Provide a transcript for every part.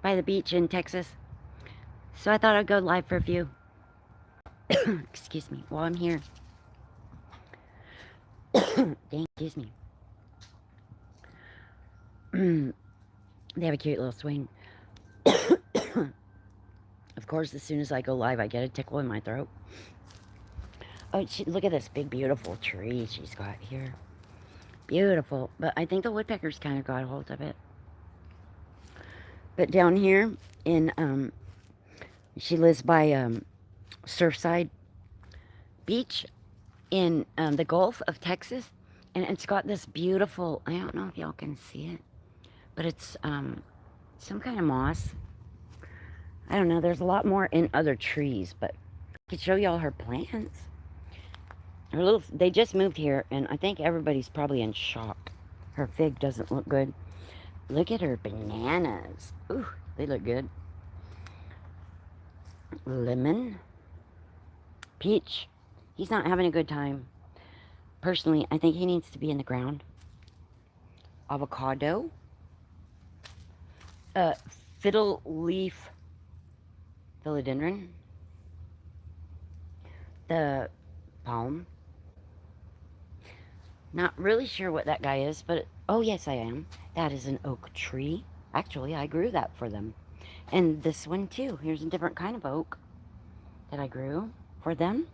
by the beach in Texas. So I thought I'd go live for a few. Excuse me, while I'm here. Dang, excuse me. They have a cute little swing. Of course, as soon as I go live, I get a tickle in my throat. Oh, look at this big, beautiful tree she's got here. Beautiful. But I think the woodpeckers kind of got a hold of it. But down here in, she lives by Surfside Beach in the Gulf of Texas. And it's got this beautiful, I don't know if y'all can see it, but it's some kind of moss. I don't know, there's a lot more in other trees, but I could show y'all her plants. They just moved here, and I think everybody's probably in shock. Her fig doesn't look good. Look at her bananas. Ooh, they look good. Lemon. Peach. He's not having a good time. Personally, I think he needs to be in the ground. Avocado. Fiddle leaf philodendron. The palm. Not really sure what that guy is, but oh yes I am. That is an oak tree. Actually, I grew that for them. And this one too. Here's a different kind of oak that I grew for them.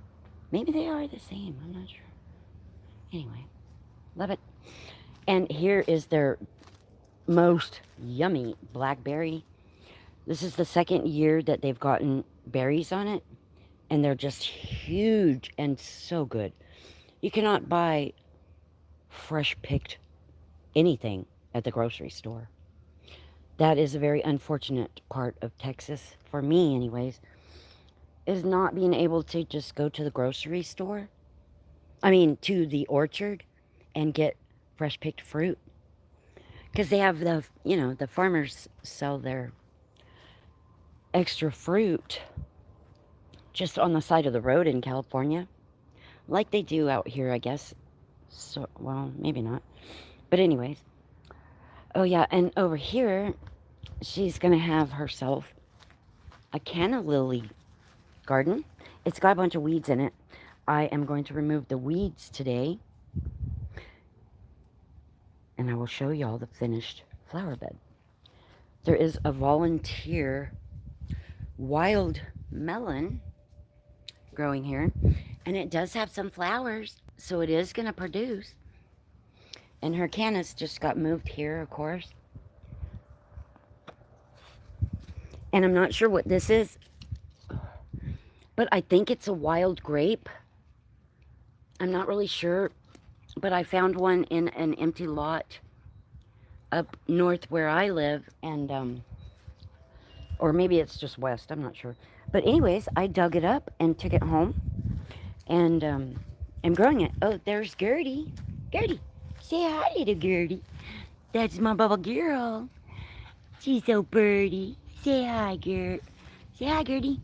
Maybe they are the same. I'm not sure. Anyway, love it. And here is their most yummy blackberry. This is the second year that they've gotten berries on it. And they're just huge and so good. You cannot buy fresh picked anything at the grocery store. That is a very unfortunate part of Texas, for me anyways, is not being able to just go to the grocery store. I mean, to the orchard and get fresh picked fruit. Because they have the, the farmers sell their extra fruit just on the side of the road in California. Like they do out here, I guess. So, well, maybe not. But anyways. Oh, yeah, and over here, she's going to have herself a canna lily garden. It's got a bunch of weeds in it. I am going to remove the weeds today. And I will show y'all the finished flower bed. There is a volunteer wild melon growing here. And it does have some flowers, so it is going to produce. And her cannas just got moved here, of course. And I'm not sure what this is, but I think it's a wild grape. I'm not really sure, but I found one in an empty lot up north where I live, and or maybe it's just west, I'm not sure. But anyways, I dug it up and took it home, and I'm growing it. Oh, there's Gertie. Gertie, say hi, little Gertie. That's my bubble girl. She's so pretty. Say hi, Gert. Say hi, Gertie.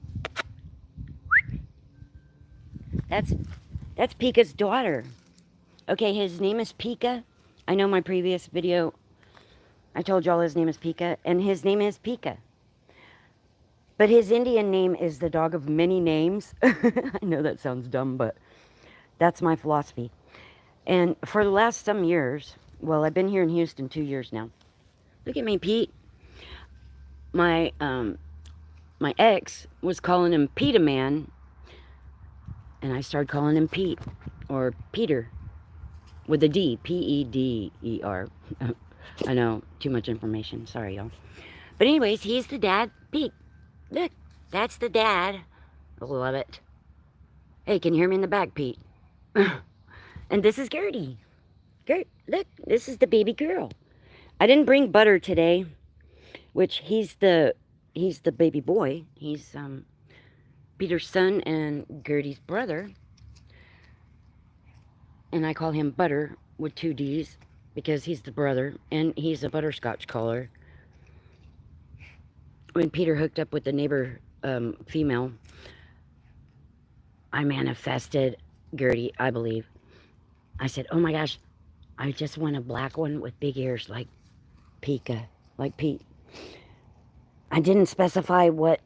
That's Pika's daughter. Okay, his name is Pika. I know my previous video, I told y'all his name is Pika, and his name is Pika. But his Indian name is the dog of many names. I know that sounds dumb, but that's my philosophy. And for the last some years, well, I've been here in Houston 2 years now. Look at me, Pete. My ex was calling him Peta Man, and I started calling him Pete, or Peter, with a D, P-E-D-E-R. I know, too much information, sorry y'all. But anyways, he's the dad, Pete. Look, that's the dad. I love it. Hey, can you hear me in the back, Pete? And this is Gertie. Gert, look, this is the baby girl. I didn't bring Butter today, which he's the baby boy. He's Peter's son and Gertie's brother. And I call him Butter with 2 D's because he's the brother and he's a butterscotch color. When Peter hooked up with the neighbor female, I manifested Gertie, I believe. I said, oh my gosh, I just want a black one with big ears like Pika, like Pete. I didn't specify what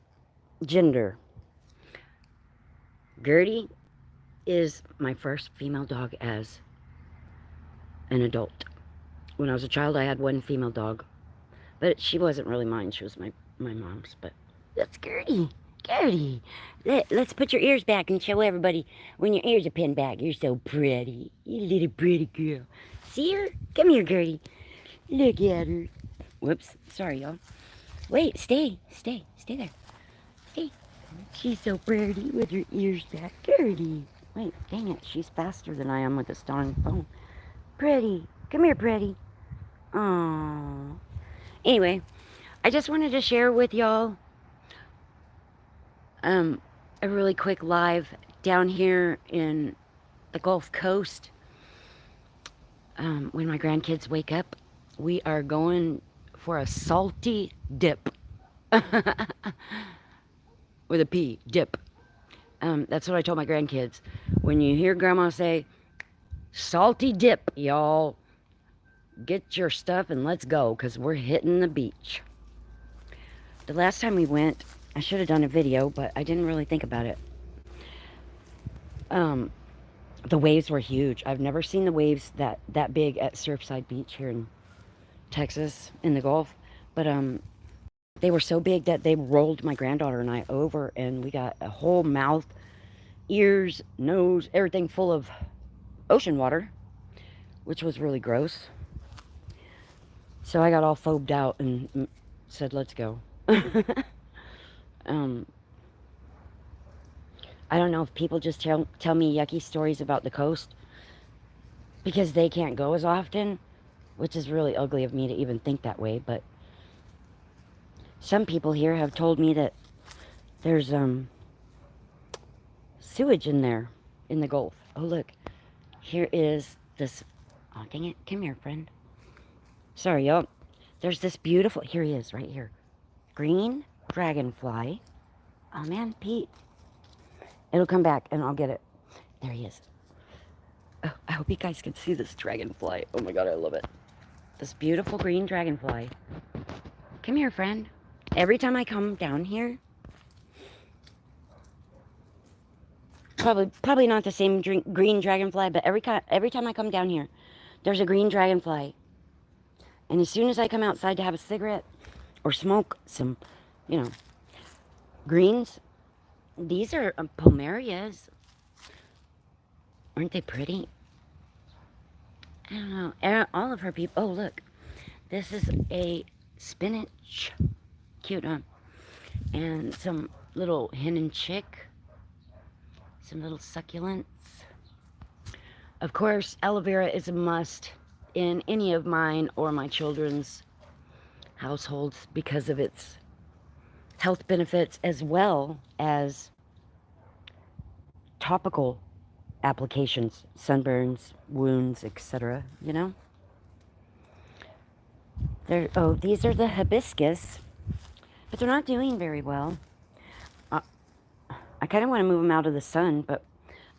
gender. Gertie is my first female dog as an adult. When I was a child, I had one female dog, but she wasn't really mine. She was my mom's. But that's Gertie. Gertie, let's put your ears back and show everybody when your ears are pinned back. You're so pretty. You little pretty girl. See her? Come here, Gertie. Look at her. Whoops. Sorry, y'all. Wait, stay there. Stay. She's so pretty with her ears back. Gertie. Wait, dang it. She's faster than I am with this darn phone. Pretty. Come here, pretty. Aww. Anyway, I just wanted to share with y'all a really quick live down here in the Gulf Coast. When my grandkids wake up, we are going for a salty dip. With a P, dip. That's what I told my grandkids. When you hear Grandma say, salty dip, y'all, get your stuff and let's go, because we're hitting the beach. The last time we went, I should have done a video, but I didn't really think about it. The waves were huge. I've never seen the waves that big at Surfside Beach here in Texas, in the Gulf. But they were so big that they rolled my granddaughter and I over, and we got a whole mouth, ears, nose, everything full of ocean water, which was really gross. So I got all phobed out and said, let's go. I don't know if people just tell me yucky stories about the coast because they can't go as often, which is really ugly of me to even think that way, but some people here have told me that there's sewage in there in the Gulf. Oh, look. Here is this. Oh, dang it. Come here, friend. Sorry, y'all. There's this beautiful. Here he is, right here. Green dragonfly. Oh, man, Pete. It'll come back, and I'll get it. There he is. Oh, I hope you guys can see this dragonfly. Oh, my God, I love it. This beautiful green dragonfly. Come here, friend. Every time I come down here, probably not the same green dragonfly, but every time I come down here, there's a green dragonfly. And as soon as I come outside to have a cigarette or smoke some, greens, these are pomerias. Aren't they pretty? I don't know. All of her people. Oh, look. This is a spinach. Cute, huh? And some little hen and chick. Some little succulents. Of course, aloe vera is a must in any of mine or my children's households because of its health benefits as well as topical applications, sunburns, wounds, etc. Oh, these are the hibiscus, but they're not doing very well. I kind of want to move them out of the sun, but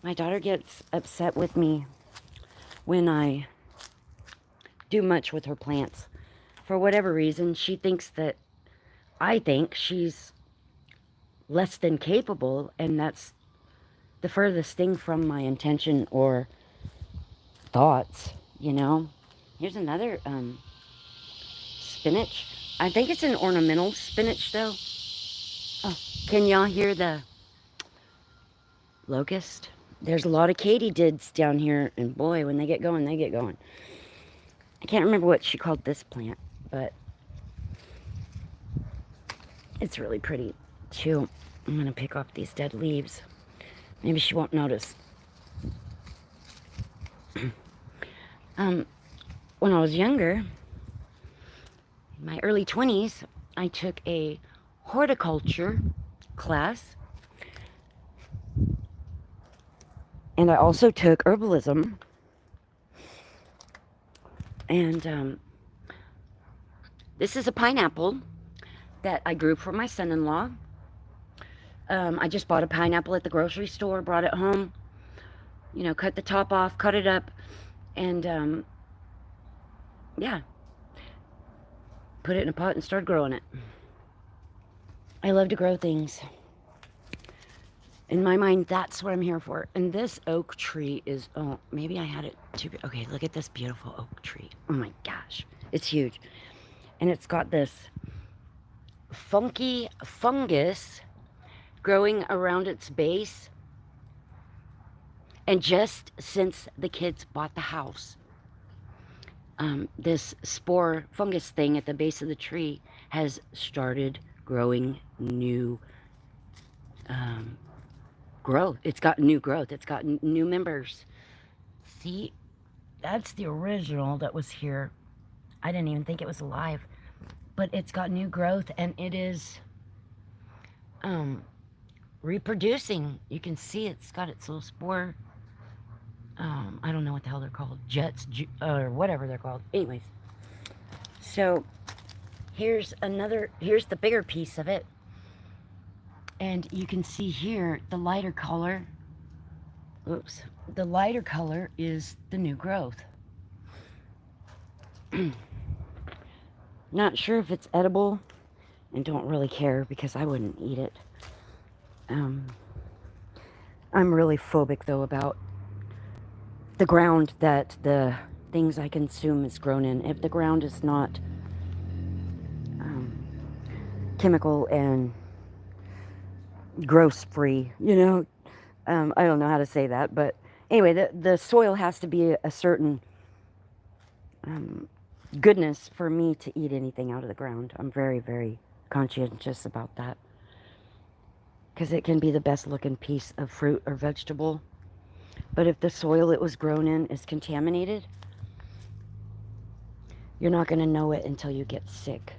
my daughter gets upset with me when I do much with her plants. For whatever reason, she thinks that I think she's less than capable, and that's the furthest thing from my intention or thoughts, Here's another spinach. I think it's an ornamental spinach, though. Oh, can y'all hear the locust? There's a lot of katydids down here, and boy, when they get going, they get going. I can't remember what she called this plant, but it's really pretty, too. I'm going to pick off these dead leaves. Maybe she won't notice. When I was younger, in my early 20s, I took a horticulture class. And I also took herbalism. And this is a pineapple that I grew for my son-in-law. I just bought a pineapple at the grocery store, brought it home, cut the top off, cut it up, and yeah, put it in a pot and started growing it. I love to grow things. In my mind, that's what I'm here for. And this oak tree is, oh, maybe I had it too. Okay, look at this beautiful oak tree. Oh my gosh. It's huge. And it's got this funky fungus growing around its base. And just since the kids bought the house, this spore fungus thing at the base of the tree has started growing new growth. It's got new growth. It's got new members. See, that's the original that was here. I didn't even think it was alive, but it's got new growth and it is reproducing. You can see it's got its little spore. I don't know what the hell they're called, jets or whatever they're called. Anyways, so here's the bigger piece of it, and you can see here the lighter color. Oops, the lighter color is the new growth. Not sure if it's edible, and don't really care because I wouldn't eat it. I'm really phobic though about the ground that the things I consume is grown in. If the ground is not chemical and gross free, you know, I don't know how to say that, but anyway, the soil has to be a certain goodness for me to eat anything out of the ground. I'm very, very conscientious about that because it can be the best looking piece of fruit or vegetable. But if the soil it was grown in is contaminated, you're not going to know it until you get sick.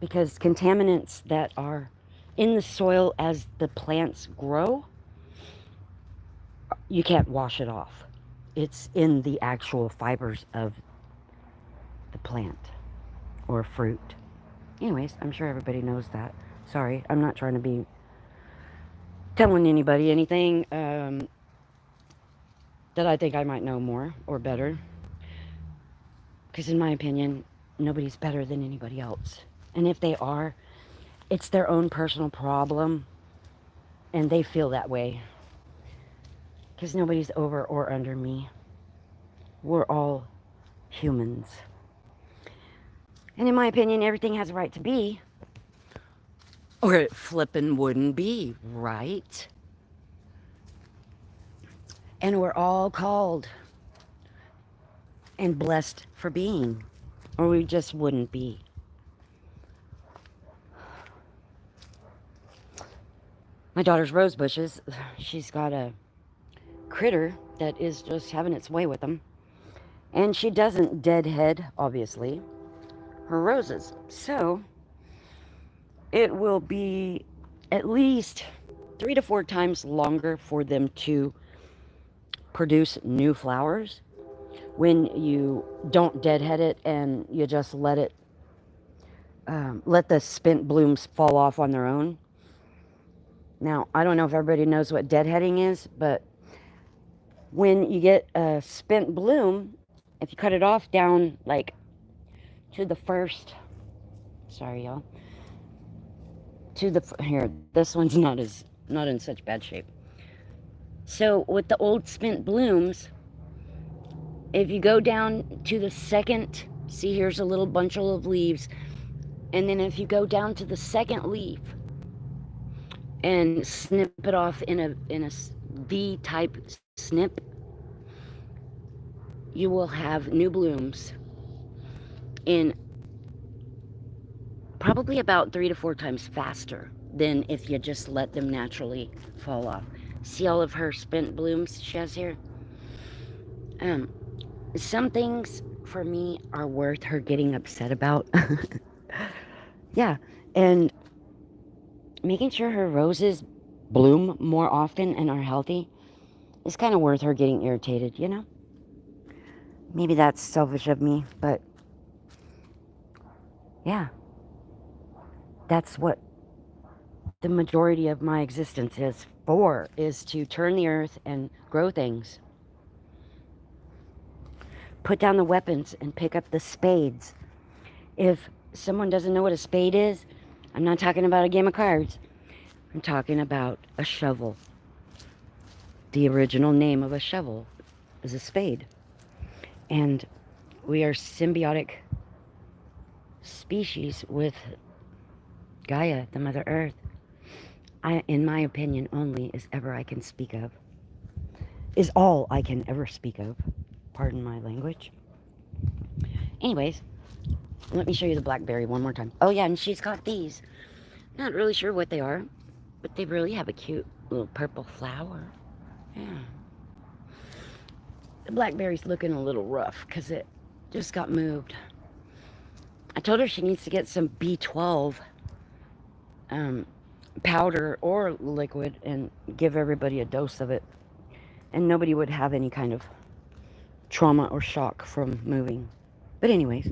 Because contaminants that are in the soil as the plants grow, you can't wash it off. It's in the actual fibers of the plant or fruit. Anyways, I'm sure everybody knows that. Sorry, I'm not trying to be telling anybody anything that I think I might know more or better. Because in my opinion, nobody's better than anybody else. And if they are, it's their own personal problem. And they feel that way. Because nobody's over or under me. We're all humans. And in my opinion, everything has a right to be. Or it flippin' wouldn't be, right? And we're all called and blessed for being, or we just wouldn't be. My daughter's rose bushes, she's got a critter that is just having its way with them. And she doesn't deadhead, obviously, her roses. So it will be at least 3 to 4 times longer for them to produce new flowers when you don't deadhead it and you just let it let the spent blooms fall off on their own. Now, I don't know if everybody knows what deadheading is, but when you get a spent bloom, if you cut it off down like to the first, sorry y'all, to the, here, this one's not in such bad shape. So with the old spent blooms, if you go down to the second, see here's a little bunch of leaves, and then if you go down to the second leaf and snip it off in a V-type snip, you will have new blooms in probably about 3 to 4 times faster than if you just let them naturally fall off. See all of her spent blooms she has here? Some things for me are worth her getting upset about. Yeah, and making sure her roses bloom more often and are healthy is kind of worth her getting irritated, you know? Maybe that's selfish of me, but yeah, that's what the majority of my existence is for, is to turn the earth and grow things. Put down the weapons and pick up the spades. If someone doesn't know what a spade is, I'm not talking about a game of cards. I'm talking about a shovel. The original name of a shovel is a spade. And we are symbiotic species with Gaia, the Mother Earth. In my opinion only, is ever I can speak of. Is all I can ever speak of. Pardon my language. Anyways, let me show you the blackberry one more time. Oh yeah, and she's got these. Not really sure what they are, but they really have a cute little purple flower. Yeah. The blackberry's looking a little rough because it just got moved. I told her she needs to get some B12 powder or liquid and give everybody a dose of it. And nobody would have any kind of trauma or shock from moving. But anyways,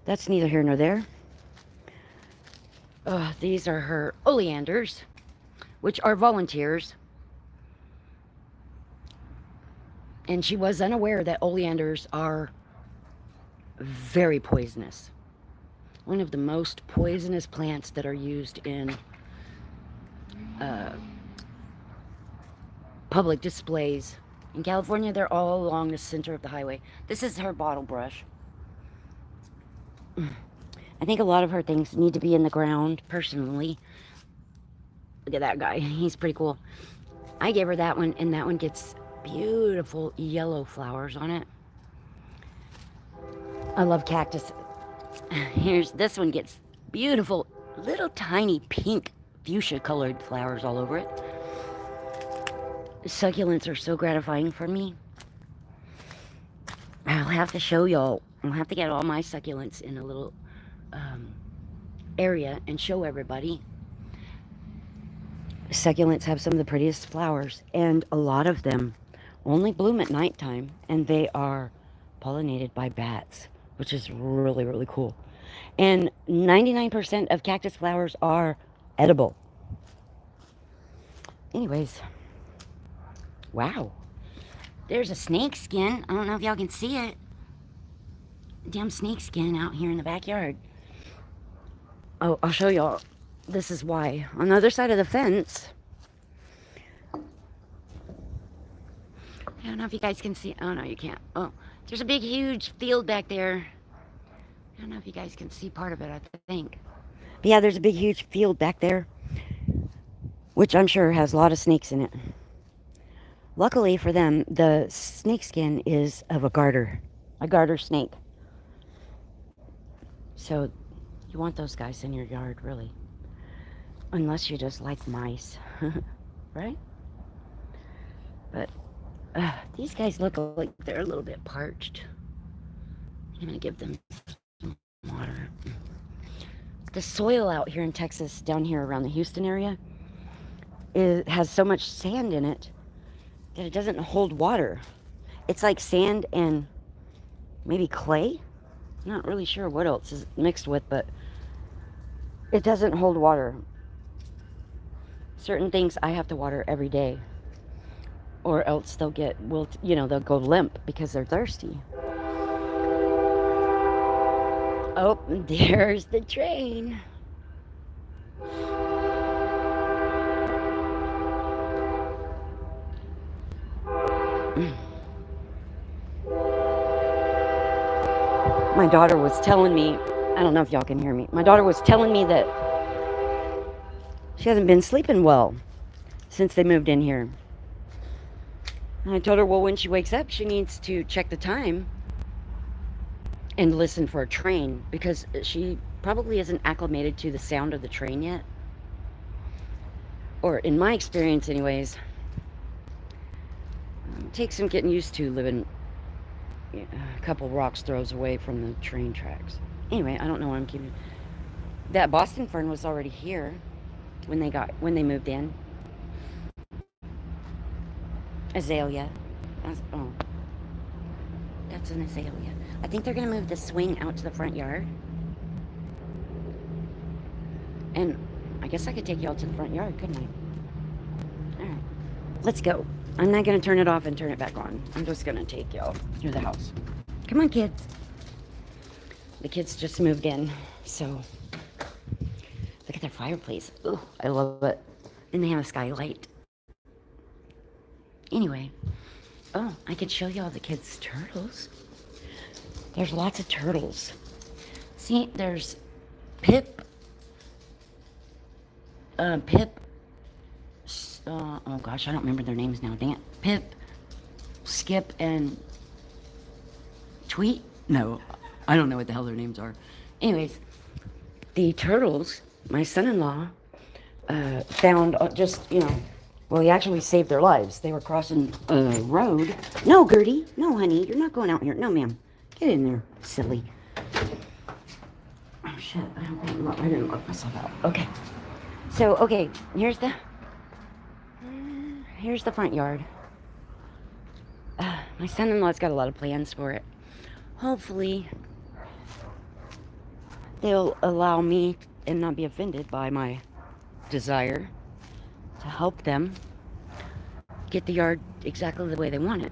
that's neither here nor there. These are her oleanders, which are volunteers. And she was unaware that oleanders are very poisonous. One of the most poisonous plants that are used in public displays. In California, they're all along the center of the highway. This is her bottle brush. I think a lot of her things need to be in the ground, personally. Look at that guy. He's pretty cool. I gave her that one, and that one gets beautiful yellow flowers on it. I love cactus. Here's this one, gets beautiful little tiny pink fuchsia colored flowers all over it. Succulents are so gratifying for me. I'll have to show y'all. I'll have to get all my succulents in a little area and show everybody. Succulents have some of the prettiest flowers, and a lot of them only bloom at nighttime, and they are pollinated by bats, which is really, really cool. And 99% of cactus flowers are edible. Anyways, wow. There's a snake skin. I don't know if y'all can see it. Damn snake skin out here in the backyard. Oh, I'll show y'all. This is why. On the other side of the fence, I don't know if you guys can see. Oh, no, you can't. Oh, there's a big, huge field back there. I don't know if you guys can see part of it, I think. But yeah, there's a big, huge field back there, which I'm sure has a lot of snakes in it. Luckily for them, the snake skin is of a garter snake. So you want those guys in your yard, really. Unless you just like mice, right? But these guys look like they're a little bit parched. I'm gonna give them some water. The soil out here in Texas, down here around the Houston area, has so much sand in it that it doesn't hold water. It's like sand and maybe clay. I'm not really sure what else is mixed with, but it doesn't hold water. Certain things I have to water every day, or else they'll they'll go limp because they're thirsty. Oh, there's the train. My daughter was telling me, I don't know if y'all can hear me. My daughter was telling me that she hasn't been sleeping well since they moved in here. And I told her, well, when she wakes up, she needs to check the time and listen for a train, because she probably isn't acclimated to the sound of the train yet. Or in my experience anyways, it takes some getting used to living a couple rocks throws away from the train tracks. Anyway, I don't know what I'm keeping. That Boston fern was already here when they moved in. Azalea. That's an azalea. I think they're gonna move the swing out to the front yard. And I guess I could take y'all to the front yard, couldn't I? Alright. Let's go. I'm not gonna turn it off and turn it back on. I'm just gonna take y'all through the house. Come on, kids. The kids just moved in, so look at their fireplace. Ooh, I love it. And they have a skylight. Anyway, oh, I could show you all the kids' turtles. There's lots of turtles. See, there's Pip, Pip, oh gosh, I don't remember their names now. Dang it. Pip, Skip, and Tweet? No, I don't know what the hell their names are. Anyways, the turtles, my son-in-law, found just, well, he actually saved their lives. They were crossing a road. No, Gertie. No, honey. You're not going out here. No, ma'am. Get in there, silly. Oh, shit. I didn't look myself out. Okay. So, okay. Here's the front yard. My son-in-law's got a lot of plans for it. Hopefully, they'll allow me and not be offended by my desire to help them get the yard exactly the way they want it.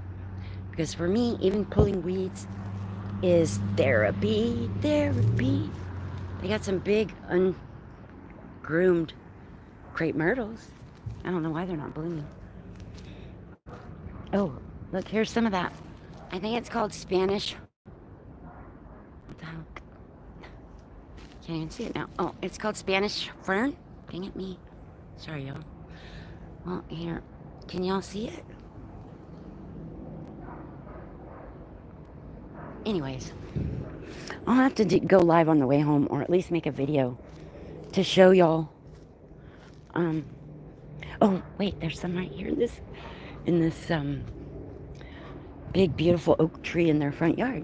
Because for me, even pulling weeds is therapy. They got some big ungroomed crepe myrtles. I don't know why they're not blooming. Oh, look, here's some of that. I think it's called Spanish. What the hell? Can't even see it now. Oh, it's called Spanish fern. Dang it, me. Sorry, y'all. Well, here. Can y'all see it? Anyways, I'll have to go live on the way home, or at least make a video to show y'all. Oh, wait, there's some right here in this big, beautiful oak tree in their front yard.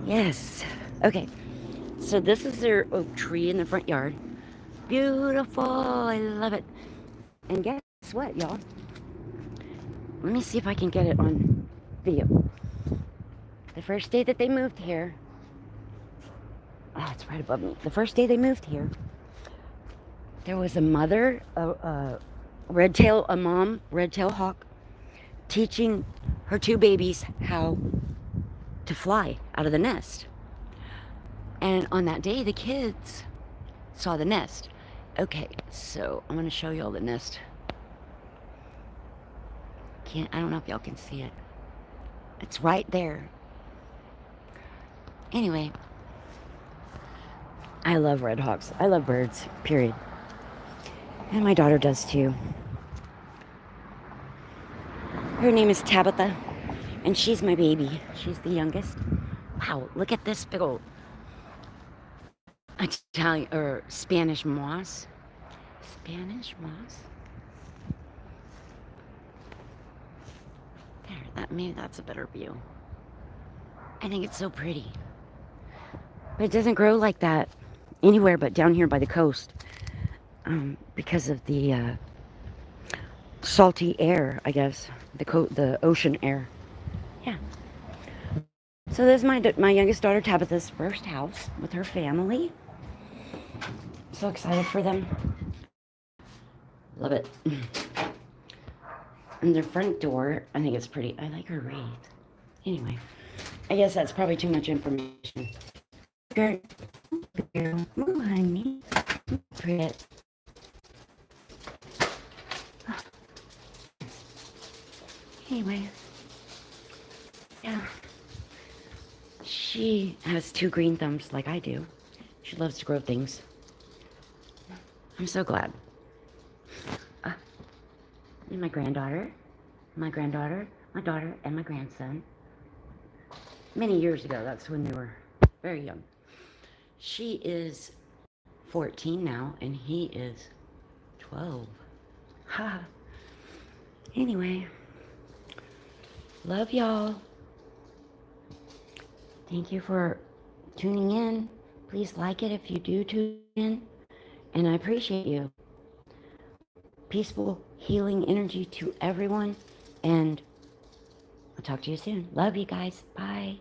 Yes. Okay. So this is their oak tree in the front yard. Beautiful. I love it. And guess what, y'all? Let me see if I can get it on video. The first day that they moved here, oh, it's right above me. The first day they moved here, there was a mother, a mom, red-tailed hawk, teaching her two babies how to fly out of the nest. And on that day, the kids saw the nest. Okay, so I'm going to show you all the nest. I don't know if y'all can see it. It's right there. Anyway, I love red hawks. I love birds, period. And my daughter does too. Her name is Tabitha, and she's my baby. She's the youngest. Wow, look at this big old Italian or Spanish moss. Spanish moss. There, maybe that's a better view. I think it's so pretty. But it doesn't grow like that anywhere but down here by the coast. Because of the salty air, I guess. The ocean air. Yeah. So this is my youngest daughter Tabitha's first house with her family. So excited for them. Love it. And their front door, I think it's pretty. I like her wreath. Anyway, I guess that's probably too much information. Girl, oh, honey. Pretty. Anyway, yeah. She has two green thumbs like I do. She loves to grow things. I'm so glad. And my daughter, my daughter, and my grandson. Many years ago, that's when they were very young. She is 14 now, and he is 12. Ha. Anyway, love y'all. Thank you for tuning in. Please like it if you do tune in. And I appreciate you. Peaceful, healing energy to everyone. And I'll talk to you soon. Love you guys. Bye.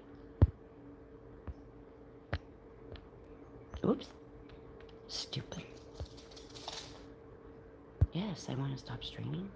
Oops. Stupid. Yes, I want to stop streaming.